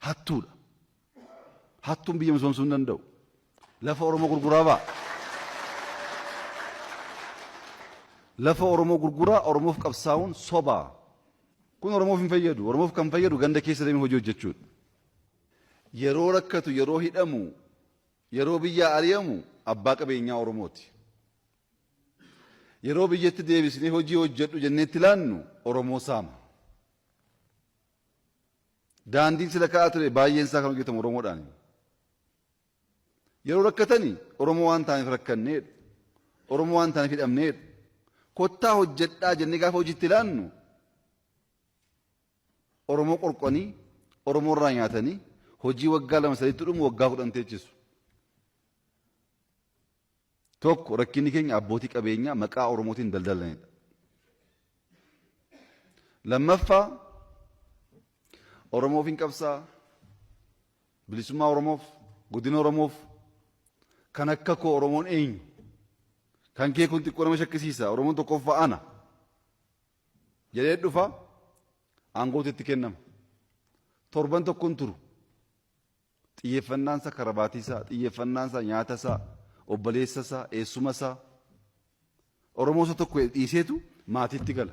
hattuudha. Hattuun biyya misoomsuu hin danda'u. Lafa Oromoo gurguraa ba'a. Lafa Oromoo gurguraa Oromoof qabsaa'uun sobaa. Kun Oromoof hin fayyadu. Oromoof kan fayyadu ganda keessa deemee hojii hojjechuudha. Yeroo rakkatu, yeroo hidhamu, yeroo biyyaa ari'amu abbaa qabeenyaa Oromooti. Yeroo biyyatti deebisnee hojii hojjedhu jenneetti laannu Oromoo saama. Daandiin sila ka'aa ture baay'een isaa kan hojjetamu Oromoodhaani. Yeroo rakkatanii Oromoo waan ta'aniif rakkanneedha. Oromoo waan ta'aniif hidhamneedha. Kottaa hojjedhaa jennee gaafa hojiitti laannu Oromoo qorqanii, Oromoo irraa nyaatanii hojii waggaa 2-3 dhumu waggaa 10 teechisu. Tokko rakkinni keenya abbootii qabeenyaa maqaa Oromootiin daldalanidha. Lammaffaa Oromoof hin qabsaa, bilisummaa Oromoof, guddina Oromoof kan akka koo Oromoon eenyu? Kan kee kun xiqqoo nama shakkisiisa. Oromoon tokkoffaa ana jedhee dhufa aangootu itti kennama. Torban tokkoon turu. Xiyyeeffannaan isaa karabaatii isaa, xiyyeeffannaan isaa nyaata isaa, obboleessa isaa, eessuma isaa. Oromoo isa tokko dhiiseetu maatiitti gala.